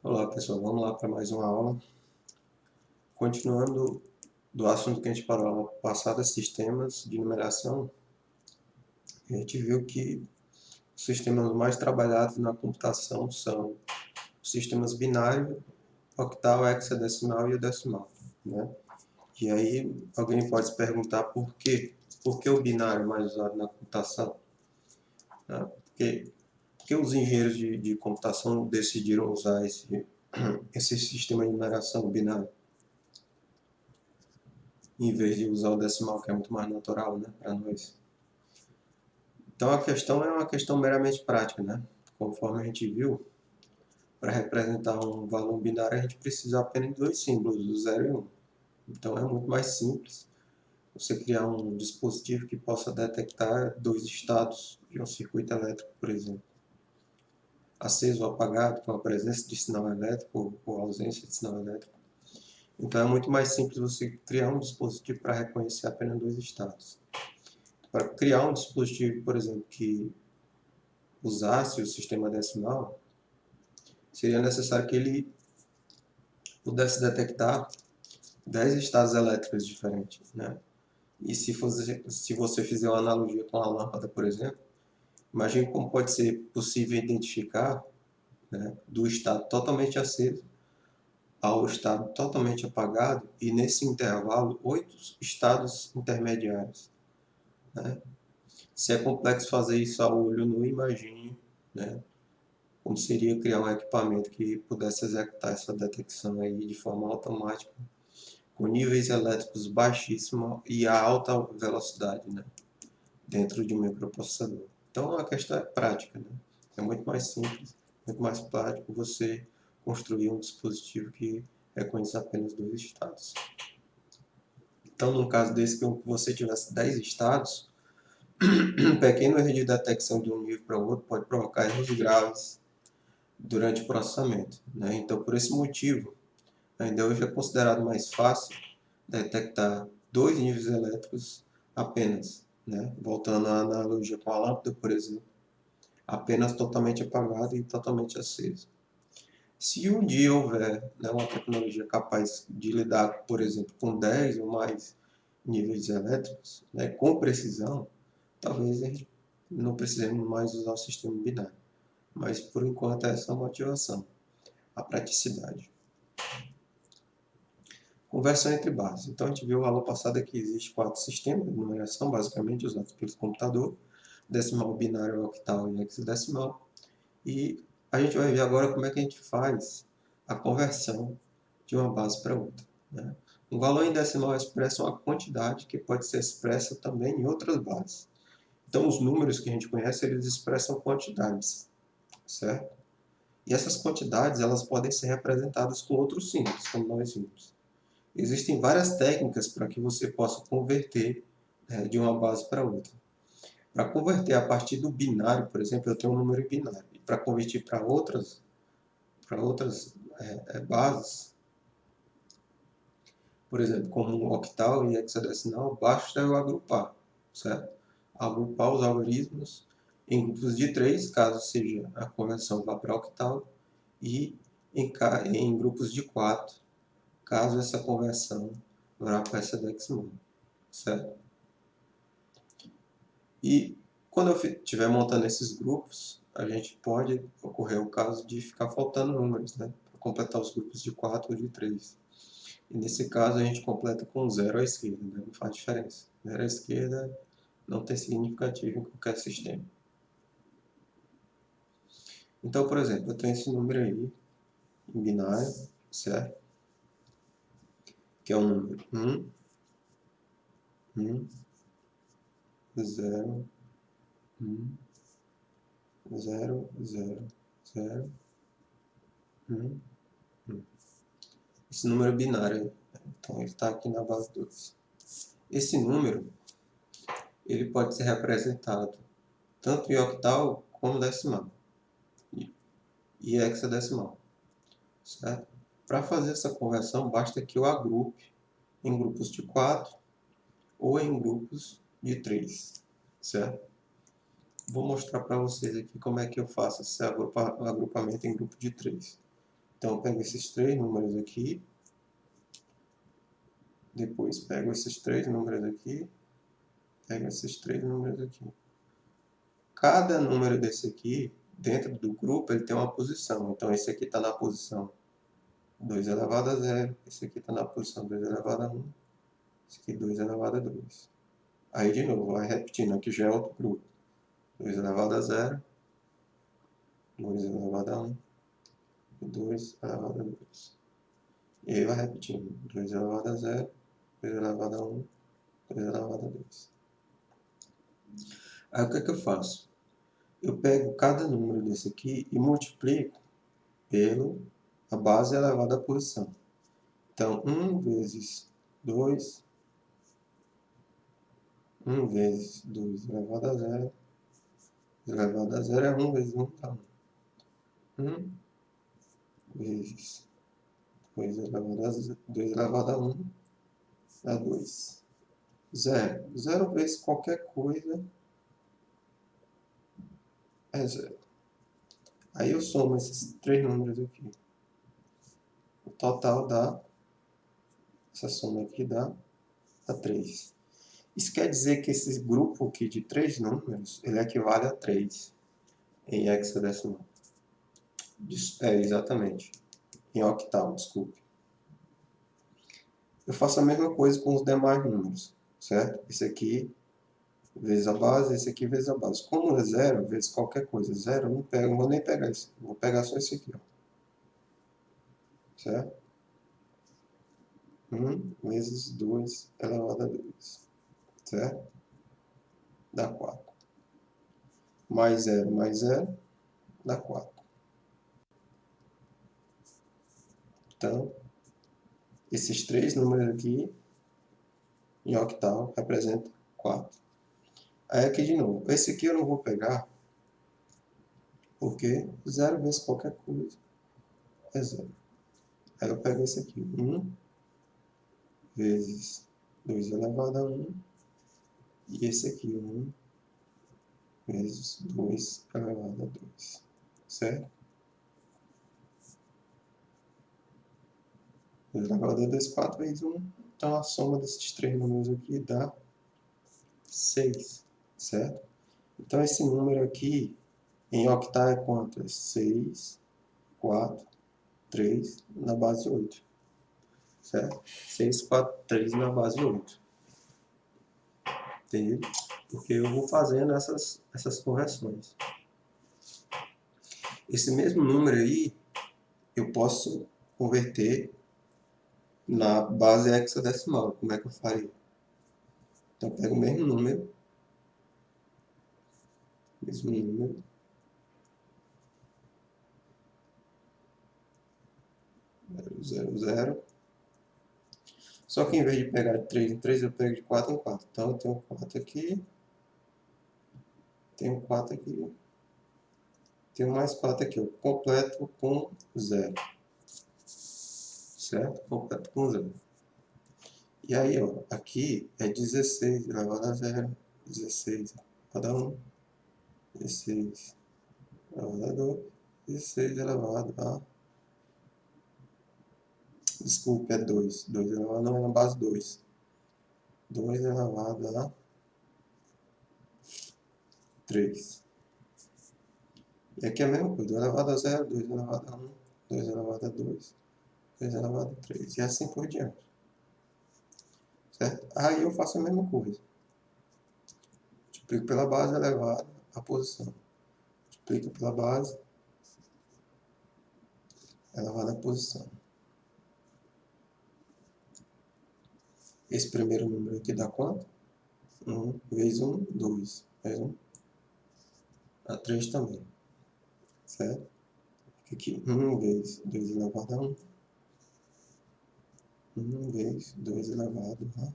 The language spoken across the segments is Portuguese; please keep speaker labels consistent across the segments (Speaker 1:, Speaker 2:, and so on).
Speaker 1: Olá pessoal, vamos lá para mais uma aula. Continuando do assunto que a gente parou na aula passada, sistemas de numeração, a gente viu que os sistemas mais trabalhados na computação são os sistemas binário, octal, hexadecimal e o decimal, né? E aí alguém pode se perguntar por quê? Por que o binário é mais usado na computação? Né? Porque os engenheiros de computação decidiram usar esse sistema de numeração binário, em vez de usar o decimal, que é muito mais natural, né, para nós. Então a questão é uma questão meramente prática, né? Conforme a gente viu, para representar um valor binário a gente precisa apenas de dois símbolos, o 0 e 1. Então é muito mais simples você criar um dispositivo que possa detectar dois estados de um circuito elétrico, por exemplo. Aceso ou apagado, com a presença de sinal elétrico ou ausência de sinal elétrico. Então é muito mais simples você criar um dispositivo para reconhecer apenas dois estados. Para criar um dispositivo, por exemplo, que usasse o sistema decimal, seria necessário que ele pudesse detectar 10 estados elétricos diferentes, né? E se você fizer uma analogia com a lâmpada, por exemplo, imagine como pode ser possível identificar, né, do estado totalmente aceso ao estado totalmente apagado e nesse intervalo 8 estados intermediários, né? Se é complexo fazer isso a olho nu, imagine, né, como seria criar um equipamento que pudesse executar essa detecção aí de forma automática, com níveis elétricos baixíssimos e a alta velocidade, né, dentro de um microprocessador. Então a questão é prática, né? É muito mais simples, muito mais prático você construir um dispositivo que reconheça apenas dois estados. Então, no caso desse, que você tivesse 10 estados, um pequeno erro de detecção de um nível para o outro pode provocar erros graves durante o processamento, né? Então, por esse motivo, ainda hoje é considerado mais fácil detectar dois níveis elétricos apenas, né? Voltando à analogia com a lâmpada, por exemplo, apenas totalmente apagado e totalmente aceso. Se um dia houver, né, uma tecnologia capaz de lidar, por exemplo, com 10 ou mais níveis elétricos, né, com precisão, talvez a gente não precisemos mais usar o sistema binário. Mas, por enquanto, essa é a motivação, a praticidade. Conversão entre bases. Então, a gente viu na aula passada que existe 4 sistemas de numeração, basicamente usados pelo computador: decimal, binário, octal e hexadecimal. E a gente vai ver agora como é que a gente faz a conversão de uma base para outra, né? Um valor em decimal expressa uma quantidade que pode ser expressa também em outras bases. Então, os números que a gente conhece, eles expressam quantidades, certo? E essas quantidades, elas podem ser representadas com outros símbolos, como nós vimos. Existem várias técnicas para que você possa converter, de uma base para outra. Para converter a partir do binário, por exemplo, eu tenho um número binário. E para converter para outras bases, por exemplo, como um octal e hexadecimal, basta eu agrupar, certo? Agrupar os algoritmos em grupos de 3, caso seja a conversão vá para octal, e em grupos de 4, caso essa conversão vá para hexadecimal, certo? E quando eu estiver montando esses grupos, a gente pode ocorrer o caso de ficar faltando números, né? Para completar os grupos de 4 ou de 3. E nesse caso a gente completa com 0 à esquerda, né? Não faz diferença. 0 à esquerda não tem significativo em qualquer sistema. Então, por exemplo, eu tenho esse número aí, em binário, certo? Que é o número 1, 1, 0, 1, 0, 0, 0, 1, 1. Esse número é binário, então ele está aqui na base 2. Esse número, ele pode ser representado tanto em octal como decimal e hexadecimal, certo? Para fazer essa conversão, basta que eu agrupe em grupos de 4 ou em grupos de 3, certo? Vou mostrar para vocês aqui como é que eu faço esse agrupamento em grupo de 3. Então, eu pego esses 3 números aqui. Depois pego esses 3 números aqui. Pego esses 3 números aqui. Cada número desse aqui, dentro do grupo, ele tem uma posição. Então, esse aqui está na posição 2 elevado a 0. Esse aqui está na posição 2 elevado a 1. Esse aqui 2 elevado a 2. Aí, de novo, vai repetindo. Aqui já é outro grupo. 2 elevado a 0. 2 elevado a 1. E 2 elevado a 2. E aí vai repetindo. 2 elevado a 0. 2 elevado a 1. 2 elevado a 2. Aí, o que é que eu faço? Eu pego cada número desse aqui e multiplico pelo a base elevada à posição. Então, 1 vezes 2, 1 vezes 2 elevado a 0, elevado a 0 é 1 vezes 1 dá 1. 1 vezes 2 elevado a 1 dá 2. 0. 0 vezes qualquer coisa é 0. Aí eu somo esses 3 números aqui. O total dá, essa soma aqui dá 3. Isso quer dizer que esse grupo aqui de 3 números, ele equivale a 3 em hexadecimal. Exatamente. Em octal, desculpe. Eu faço a mesma coisa com os demais números, certo? Esse aqui vezes a base, esse aqui vezes a base. Como é 0, vezes qualquer coisa, 0, eu não pego, não vou nem pegar isso. Vou pegar só esse aqui, ó. Certo? 1 vezes 2 elevado a 2. Certo? Dá 4. Mais 0, dá 4. Então, esses 3 números aqui, em octal, representam 4. Aí aqui de novo. Esse aqui eu não vou pegar, porque 0 vezes qualquer coisa é 0. Aí eu pego esse aqui. 1 vezes 2 elevado a 1. E esse aqui, 1 vezes 2 elevado a 2. Certo? 2 elevado a 2, 4 vezes 1. Então a soma desses 3 números aqui dá 6. Certo? Então esse número aqui, em octal é quanto? É 6, 4, 3 na base 8. Certo? 6, 4, 3 na base 8. Entendeu? Porque eu vou fazendo essas conversões. Esse mesmo número aí, eu posso converter na base hexadecimal. Como é que eu faria? Então, eu pego o mesmo número, 0, 0. Só que em vez de pegar de 3 em 3, eu pego de 4 em 4. Então, eu tenho 4 aqui, tenho 4 aqui, tenho mais 4 aqui. Eu completo com 0. Certo? Completo com 0. E aí, ó, aqui é 16 elevado a 0, 16 elevado a 1, 16 elevado a 2, 16 elevado a... Desculpe, é 2. 2 elevado não é na base 2. 2 elevado a 3. E aqui é a mesma coisa. 2 elevado a 0, 2 elevado a 1, 2 elevado a 2, 2 elevado a 3. E assim por diante. Certo? Aí eu faço a mesma coisa. Multiplico pela base elevado à posição. Multiplico pela base elevado à posição. Esse primeiro número aqui dá quanto? 1 vezes 1, 2. Vezes 1. Dá 3 também. Certo? Aqui 1 vezes 2 elevado a 1. 1 vezes 2 elevado a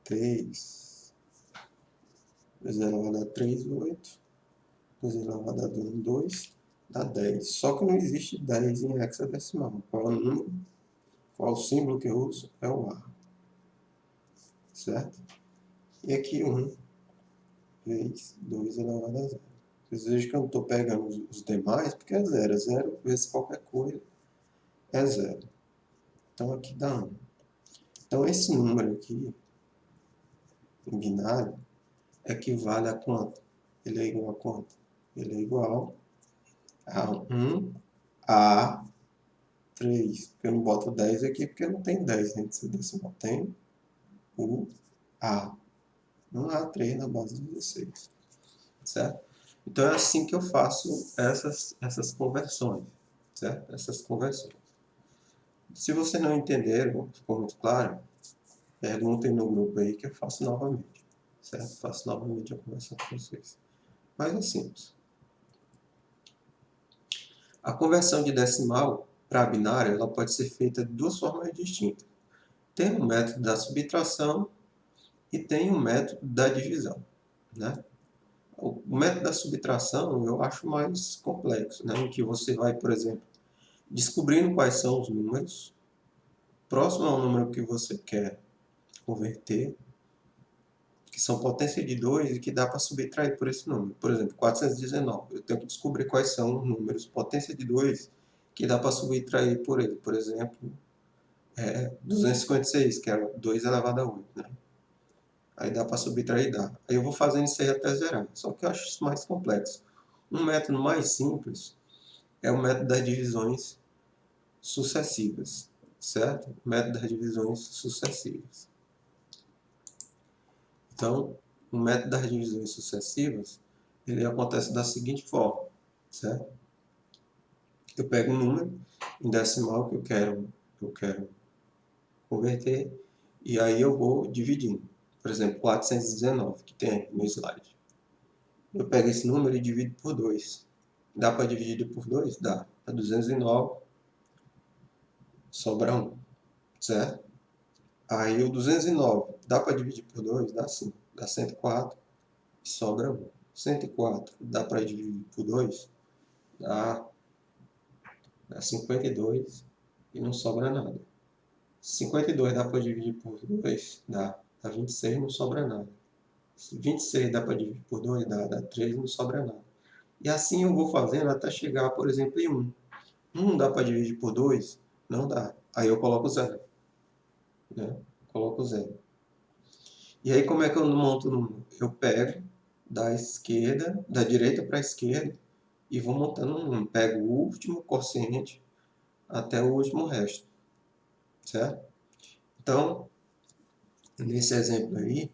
Speaker 1: 3. 2 elevado a 3, 8. 2 elevado a 2, 2. Dá 10. Só que não existe 10 em hexadecimal. Qual é o número? Qual é o símbolo que eu uso? É o A. Certo? E aqui 1 vezes 2 elevado a 0. Vocês vejam que eu não estou pegando os demais, porque é 0. É 0 vezes qualquer coisa é 0. Então aqui dá 1. Então esse número aqui, em binário, equivale a quanto? Ele é igual a quanto? Ele é igual a 1 a 3. Eu não boto 10 aqui porque não tem 10 dentro desse decimal. Tem o A. 1 a 3 na base de 16. Certo? Então é assim que eu faço essas conversões. Certo? Essas conversões. Se você não entender, ou ficou muito claro, perguntem no grupo aí que eu faço novamente. Certo? Faço novamente a conversão com vocês. Mas é simples. A conversão de decimal para binário ela pode ser feita de duas formas distintas. Tem o método da subtração e tem o método da divisão. Né? O método da subtração eu acho mais complexo, né? Em que você vai, por exemplo, descobrindo quais são os números próximo ao número que você quer converter, que são potência de 2 e que dá para subtrair por esse número. Por exemplo, 419. Eu tenho que descobrir quais são os números potência de 2 que dá para subtrair por ele. Por exemplo, 256, que é 2 elevado a 8. Né? Aí dá para subtrair, dá. Aí eu vou fazendo isso aí até zerar. Só que eu acho isso mais complexo. Um método mais simples é o método das divisões sucessivas. Certo? O método das divisões sucessivas. Então, o método das divisões sucessivas, ele acontece da seguinte forma, certo? Eu pego um número em decimal que eu quero converter, e aí eu vou dividindo. Por exemplo, 419, que tem aqui no slide. Eu pego esse número e divido por 2. Dá para dividir por 2? Dá. É 209, sobra 1, certo? Aí o 209, dá para dividir por 2? Dá sim. Dá 104, sobra 1. 104, dá para dividir por 2? Dá 52 e não sobra nada. 52 dá para dividir por 2? Dá. Dá 26 e não sobra nada. 26 dá para dividir por 2? Dá 3 e não sobra nada. E assim eu vou fazendo até chegar, por exemplo, em 1. 1 dá para dividir por 2? Não dá. Aí eu coloco 0. Né? Coloco 0. E aí como é que eu monto o número? Eu pego da direita para a esquerda, e vou montando um número. Pego o último quociente até o último resto. Certo? Então, nesse exemplo aí,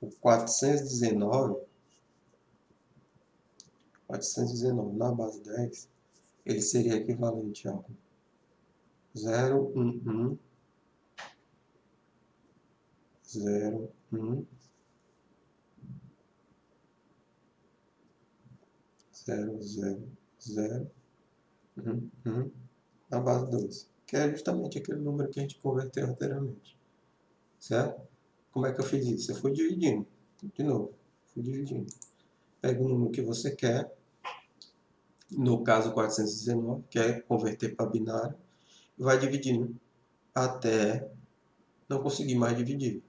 Speaker 1: o 419 na base 10, ele seria equivalente ao 0, 1, 1, 0, 1, 0, 0, 0, 1, 1, na base 2, que é justamente aquele número que a gente converteu anteriormente. Certo? Como é que eu fiz isso? Eu fui dividindo, de novo, fui dividindo. Pega o número que você quer, no caso 419, quer converter para binário, e vai dividindo até não conseguir mais dividir.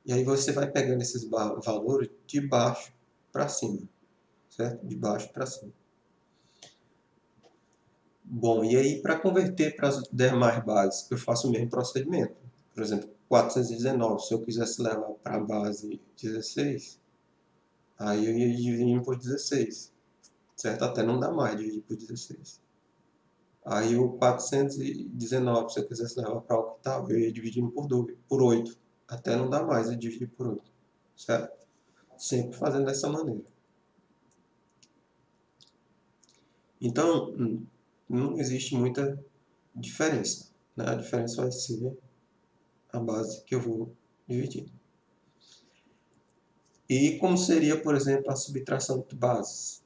Speaker 1: E aí você vai pegando esses valores de baixo para cima, certo? De baixo para cima. Bom, e aí para converter para as demais bases, eu faço o mesmo procedimento. Por exemplo, 419, se eu quisesse levar para a base 16, aí eu ia dividindo por 16, certo? Até não dá mais dividir por 16. Aí o 419, se eu quisesse levar para a octava, eu ia dividindo por 8, até não dá mais, eu dividir por 8, certo? Sempre fazendo dessa maneira. Então, não existe muita diferença. Né? A diferença vai ser a base que eu vou dividir. E como seria, por exemplo, a subtração de bases?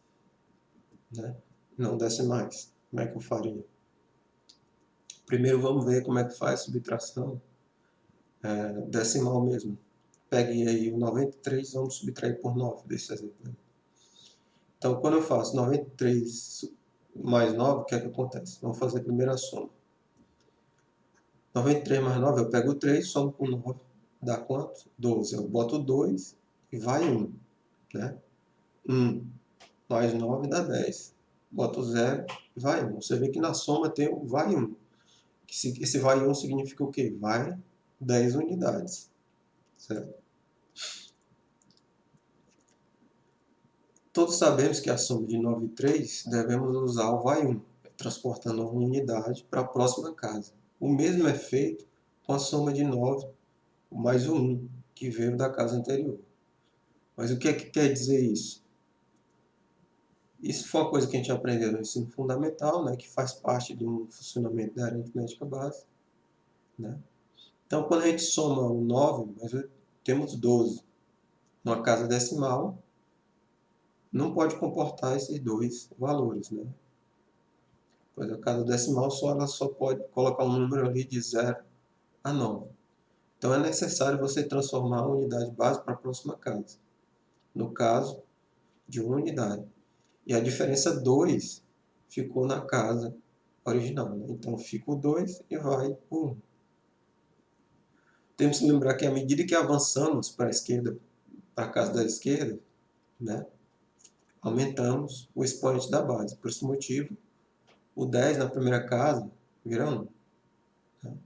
Speaker 1: Né? Não decimais. Como é que eu faria? Primeiro vamos ver como é que faz a subtração decimal mesmo. Pegue aí o 93, vamos subtrair por 9 desse exemplo. Então, quando eu faço 93 mais 9, o que é que acontece? Vamos fazer a primeira soma. 93 mais 9, eu pego o 3, somo com 9, dá quanto? 12. Eu boto 2 e vai 1. Né? 1 mais 9 dá 10. bota o 0 e vai 1. Você vê que na soma tem o vai 1. Esse vai 1 significa o quê? Vai 10 unidades. Certo? Todos sabemos que a soma de 9 e 3 devemos usar o vai 1, transportando uma unidade para a próxima casa. O mesmo é feito com a soma de 9 mais o 1, que veio da casa anterior. Mas o que é que quer dizer isso? Isso foi uma coisa que a gente aprendeu no ensino fundamental, né, que faz parte do funcionamento da aritmética básica. Né? Então, quando a gente soma o 9, nós temos 12. Uma casa decimal não pode comportar esses dois valores. Né? Pois a casa decimal ela só pode colocar um número ali de 0 a 9. Então, é necessário você transformar a unidade base para a próxima casa. No caso, de uma unidade. E a diferença 2 ficou na casa original. Né? Então, fica o 2 e vai o 1. Temos que lembrar que à medida que avançamos para a esquerda, para a casa da esquerda, né, aumentamos o expoente da base. Por esse motivo, o 10 na primeira casa vira 1, né,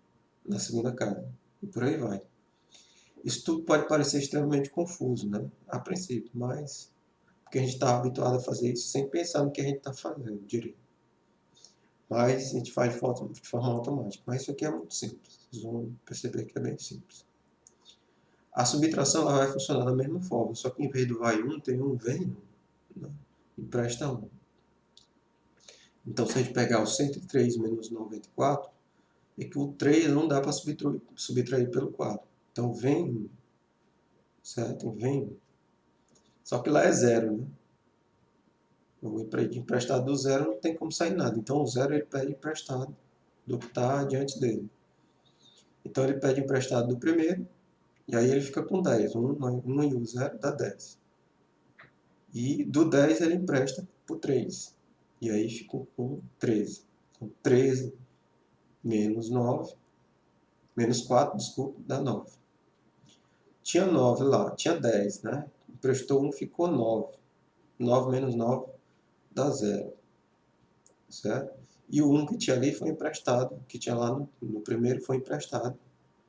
Speaker 1: na segunda casa. E por aí vai. Isso tudo pode parecer extremamente confuso, né, a princípio, mas porque a gente está habituado a fazer isso sem pensar no que a gente está fazendo direito. Mas a gente faz de forma automática. Mas isso aqui é muito simples. Vocês vão perceber que é bem simples. A subtração ela vai funcionar da mesma forma, só que em vez do vai 1, tem um vem 1. Né? Empresta 1. Então, se a gente pegar o 103 menos 94, é que o 3 não dá para subtrair pelo 4. Então, vem 1. Certo? Vem 1. Só que lá é 0, né? O emprestado do 0 não tem como sair nada. Então, o 0 ele pede emprestado do que está diante dele. Então, ele pede emprestado do primeiro, e aí ele fica com 10. 1 e o 0 dá 10. E do 10 ele empresta por 3. E aí ficou com 13. Então, 13 menos 9, menos 4, desculpa, dá 9. Tinha 9 lá, tinha 10, né? Emprestou 1, ficou 9. 9 menos 9 dá 0. Certo? E o 1 que tinha ali foi emprestado, que tinha lá no primeiro foi emprestado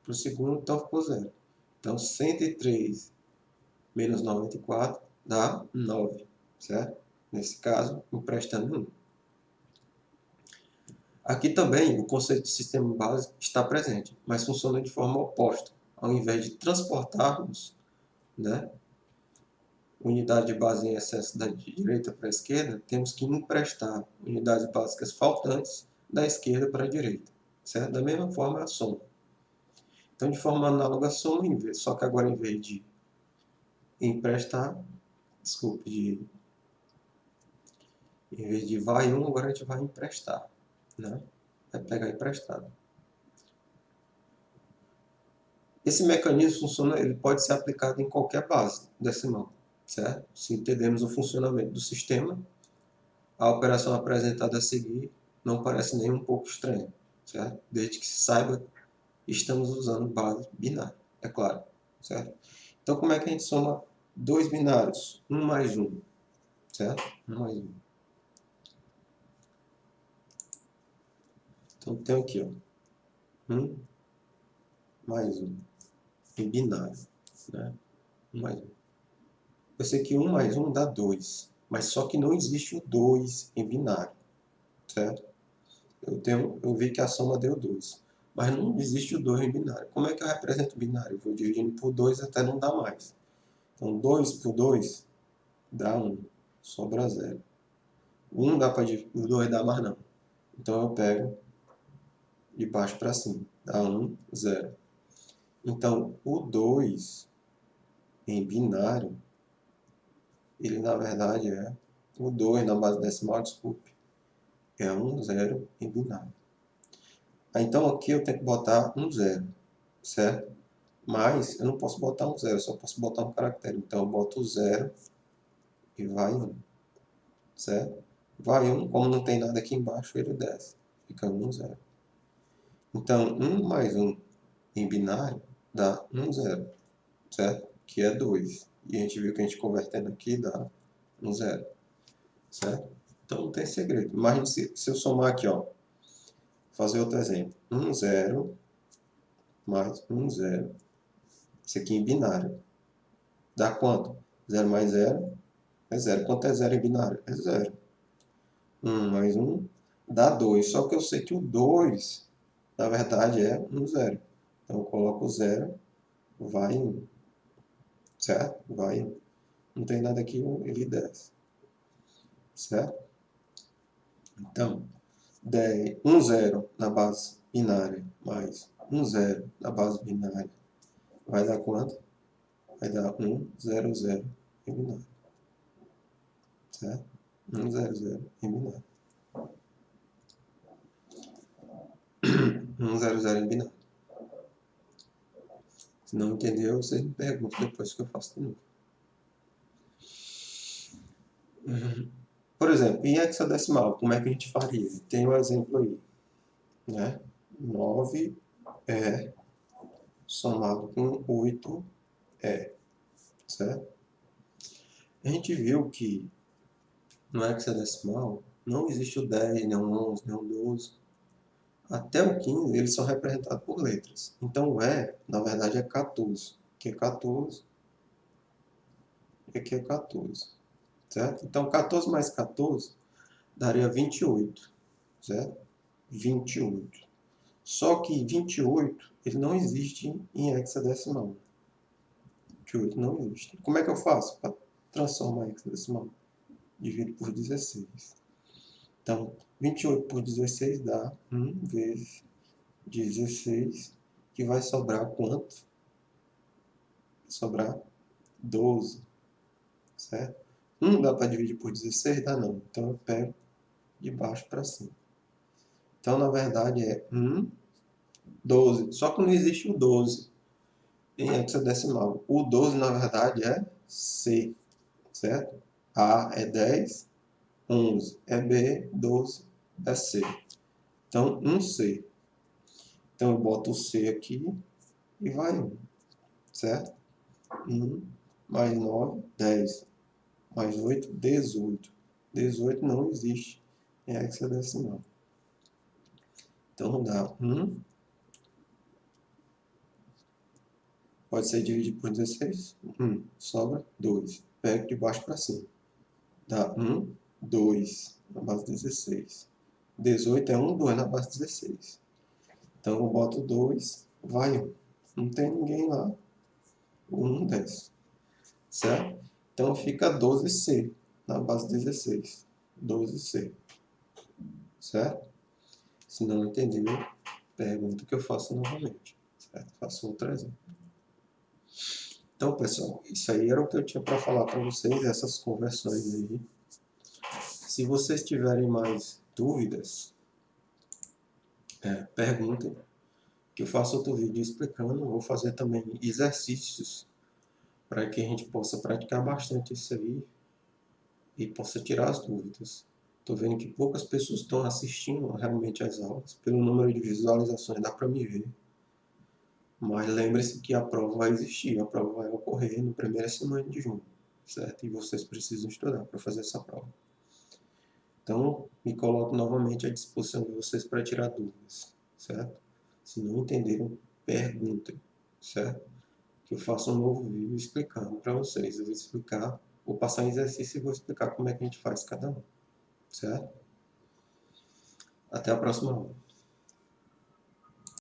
Speaker 1: para o segundo, então ficou 0. Então, 103 menos 94 dá 9, certo? Nesse caso, emprestando 1. Aqui também o conceito de sistema básico está presente, mas funciona de forma oposta. Ao invés de transportarmos, né, unidade de base em excesso da direita para a esquerda, temos que emprestar unidades básicas faltantes da esquerda para a direita. Certo? Da mesma forma, a soma. Então, de forma análoga à soma, só que agora em vez de emprestar, em vez de vai 1, agora a gente vai emprestar. Né? Vai pegar emprestado. Esse mecanismo funciona, ele pode ser aplicado em qualquer base decimal, certo? Se entendemos o funcionamento do sistema, a operação apresentada a seguir não parece nem um pouco estranha, certo? Desde que se saiba que estamos usando base binária, é claro, certo? Então, como é que a gente soma dois binários? 1 mais 1, certo? 1 mais 1. Então, tem aqui, ó, 1 mais 1, em binário, né? 1 mais 1. Eu sei que 1 mais 1 dá 2, mas só que não existe o 2 em binário, certo? Eu vi que a soma deu 2, mas não existe o 2 em binário. Como é que eu represento o binário? Eu vou dividindo por 2 até não dar mais. Então, 2 por 2 dá 1, sobra 0. 1 dá para dividir por 2, dá mais não. Então, eu pego de baixo para cima, dá 1, 0. Então, o 2 em binário, ele na verdade é o 2 na base decimal, desculpe, é 1, 0 em binário. Então aqui eu tenho que botar um 0, certo? Mas eu não posso botar um 0, eu só posso botar um caractere. Então eu boto o 0 e vai 1, certo? Vai 1, como não tem nada aqui embaixo, ele desce. Fica 1, 0. Então 1 mais 1 em binário dá 1, 0, certo? Que é 2. E a gente viu que a gente convertendo aqui dá 1, 0, certo? Então não tem segredo. Imagine se eu somar aqui, ó. Fazer outro exemplo. 1, 0 mais 1, 0. Isso aqui em binário. Dá quanto? 0 mais 0 é 0. Quanto é 0 em binário? É 0. 1 mais 1 dá 2. Só que eu sei que o 2, na verdade, é 1, 0. Então eu coloco o 0, vai em 1. Certo? Vai em 1. Não tem nada aqui, ele desce. Certo? Então, 10, 1, 0 na base binária mais 1, 0 na base binária vai dar quanto? Vai dar 1, 0, 0 em binário. Certo? 1, 0, 0 em binário. 1, 0, 0 em binário. Se não entendeu, você me pergunta depois que eu faço de novo. Por exemplo, em hexadecimal, como é que a gente faria? Tem um exemplo aí, né? 9 é somado com 8 é, certo? A gente viu que no hexadecimal não existe o 10, nem o 11, nem o 12. Até o 15 eles são representados por letras. Então o E, na verdade, é 14. Aqui é 14 e aqui é 14. Certo? Então 14 mais 14 daria 28. Certo? 28. Só que 28 ele não existe em hexadecimal. 28 não existe. Como é que eu faço para transformar em hexadecimal? Divido por 16. Então, 28 por 16 dá 1 vezes 16, que vai sobrar quanto? Vai sobrar 12, certo? 1 dá para dividir por 16? Dá não. Então, eu pego de baixo para cima. Então, na verdade, é 1, 12. Só que não existe o 12 em hexadecimal. O 12, na verdade, é C, certo? A é 10, 11 é B, 12 é C. Então, 1C. Então, eu boto o C aqui e vai 1, certo? 1 mais 9, 10. Mais 8, 18. 18 não existe em hexadecimal. Então, dá 1. Pode ser dividido por 16. 1. Sobra 2. Pego de baixo para cima. Dá 1, 2 na base 16. 18 é 1, 2 na base 16. Então, eu boto 2, vai 1. Não tem ninguém lá. O 1 desce. Certo? Então, fica 12C na base 16. 12C. Certo? Se não entendeu, pergunta que eu faço novamente. Certo? Faço outro exemplo. Então, pessoal, isso aí era o que eu tinha para falar para vocês, essas conversões aí. Se vocês tiverem mais dúvidas, perguntem, que eu faço outro vídeo explicando. Vou fazer também exercícios para que a gente possa praticar bastante isso aí e possa tirar as dúvidas. Estou vendo que poucas pessoas estão assistindo realmente às aulas. Pelo número de visualizações dá para me ver. Mas lembre-se que a prova vai existir. A prova vai ocorrer na primeira semana de junho. Certo? E vocês precisam estudar para fazer essa prova. Então, me coloco novamente à disposição de vocês para tirar dúvidas. Certo? Se não entenderam, perguntem. Certo? Que eu faço um novo vídeo explicando para vocês. Eu vou explicar, vou passar em exercício e vou explicar como é que a gente faz cada um. Certo? Até a próxima aula.